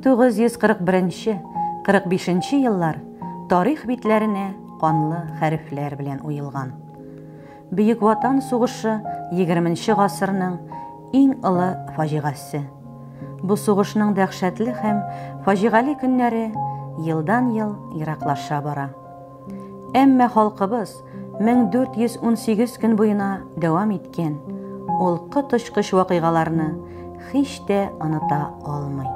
1941-45 еллар тарих битләренә канлы хәрефләр белән уелган. Бөек Ватан сугышы 20нче гасырның иң олы фаҗигасы. Бу сугышның дәһшәтле һәм фаҗигали көннәре елдан-ел ераклаша бара. Әмма халкыбыз 1418 көн буена дәвам иткән ул коточкыч вакыйгаларны һич тә оныта алмый.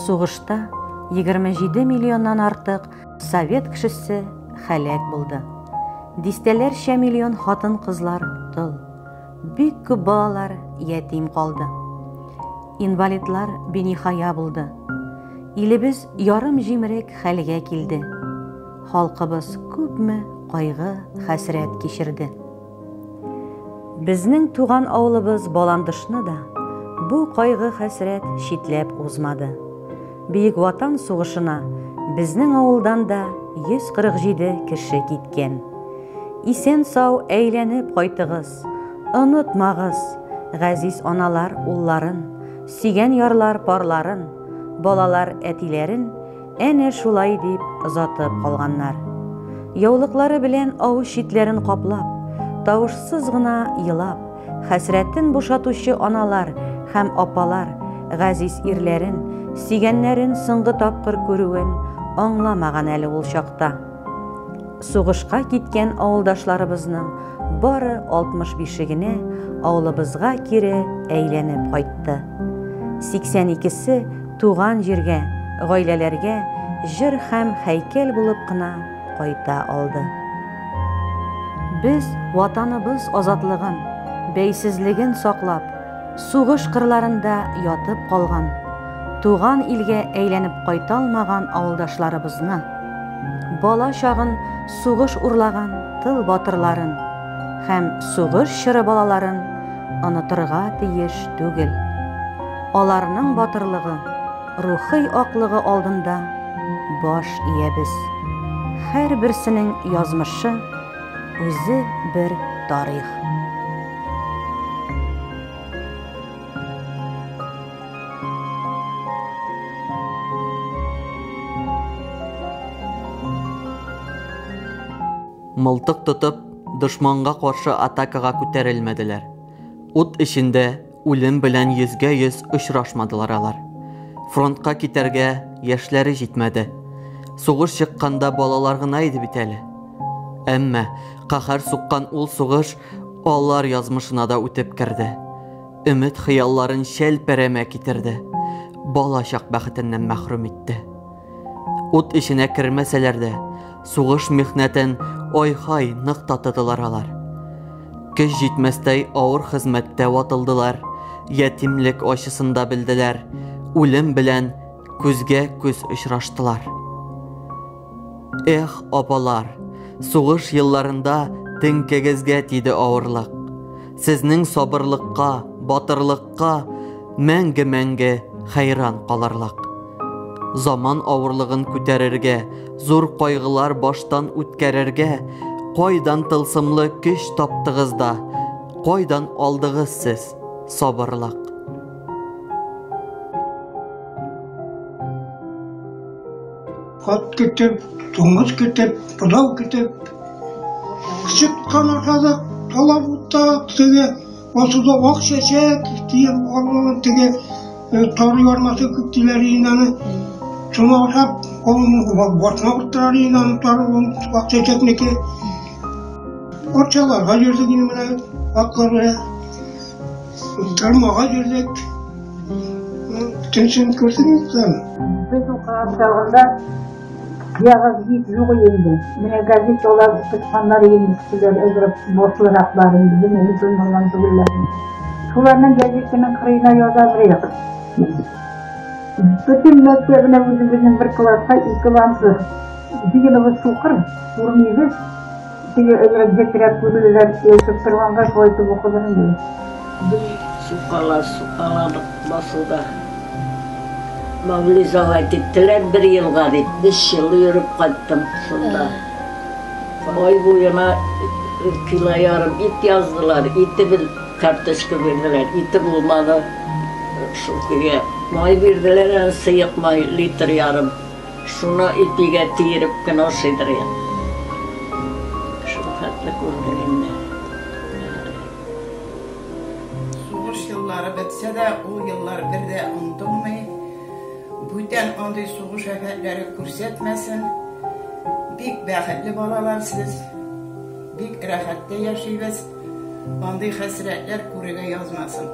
Сугышта 27 миллионнан артык совет кешесе хәлак булды. Дистәләрчә миллион хатын-кызлар тыл. Бик күп балалар ятим калды. Инвалидлар бинихая булды. Илебез ярым җимерек хәлгә килде. Халкыбыз күпме кайгы, хәсрәт кичерде. Безнең туган авылыбыз Баландышны да бу кайгы, хәсрәт читләп узмады. Бөек Ватан сугышына безнең авылдан да 147 кеше киткән. Исән сау әйләнеп кайтыгыз, онытмагыз газиз аналар улларын, сөйгән ярлар парларын, балалар әтиләрен әнә шулай дип озатып калганнар. Яулыклары белән авыз читләрен каплап, тавышсыз гына елап, хәсрәтен бушатучы аналар һәм апалар газиз ирләрен, сөйгәннәрен соңгы тапкыр күрүен аңламаган әле ул чакта. Сугышка киткән авылдашларыбызның бары 65-е генә авылыбызга кире әйләнеп кайтты. 82-се туган җиргә, гаиләләргә җыр һәм һәйкәл булып кына кайта алды. Без ватаныбыз азатлыгын, бәйсезлеген саклап, сугыш кырларында ятып калган, туган илгә әйләнеп кайта алмаган авылдашларыбызны, бала чагын сугыш урлаган тыл батырларын һәм сугыш чыры балаларын онытырга тиеш түгел. Аларның батырлыгы, рухи аклыгы алдында баш иябез. Һәр берсенең язмышы үзе бер тарих. Мылтык тотып, дошманга каршы атакага күтәрелмәделәр. Ут эчендә үлем белән 100% очрашмадылар алар. Фронтка китәргә яшьләре җитмәде. Сугыш чыкканда балалар гына иде бит әле. Әмма каһәр суккан ул сугыш алар язмышына да үтеп керде. Өмет хыялларын шәл-пәрәмә китерде. Бала чак бәхетеннән мәхрүм итте. Ут эченә кермәсәләр дә, сугыш михнәтен ой-хай нык татыдылар алар. Көч җитмәстәй авыр хезмәттә ватылдылар, ятимлек ачысында белделәр, үлем белән күзгә күз очраштылар. Эх, апалар, сугыш елларында теңкәгезгә тиде авырлык. Сезнең сабырлыкка, батырлыкка мәңге-мәңге хәйран калырлык. Заман авырлыгын күтәрергә, зур кайгылар баштан үткәрергә, кайдан тылсымлы көч таптыгыз да, кайдан алдыгыз сез сабырлык. Кат кетеп, туңыз кетеп, бұдау кетеп, күшік қанатады, талабытта теге, осыда ақ шешек, тиіп алған теге, тары ярмасы күптілер инаны, шуны ашап, қолының бортына құрттырар инаны, тары ақ шешекнеке. Отшаларға жүрдік ені міне, атлары, тармаға жүрдік. Түнсін көрсіңіз сән. Біз оқыған шағында қияғыз ет жоқ енді. Міне газет олар тұтқанлар енді кісілер өзіріп босылыр ақларын біздің әлі тұрмаған түгілерін. Соларынан газеттінің қырына яза бірек. Бүтін мектебіне өзіміздің бір класқа 2 лансыр. Дегеніміз шуқыр, ұрмейді. Теге өзіріп жетірек көрілілер өсіп тұрғанға қойтып оқыдырын дейді. Суқаладық басуда. Мобилизовать еттілер 1 елға дейді. 5 жыл үйіріп қайттым сонда. Ой бойына кило ярым ит яздылар. Иті біл картошка берділер. Иті болмады. Шукеге May verdiler sıyık may litre yarım. Şuna ipiye tiyirip kına sıydırıyor. Şu hatlı kurduğumda. Soğuş yılları bitse de o yıllar bir de unutulmayı. Bütün onday soğuş efektleri көрсетmesin. Bik bəxtli balalar siz. Bik rahatda yaşayınız. Onday hasretler kurega yazmasın.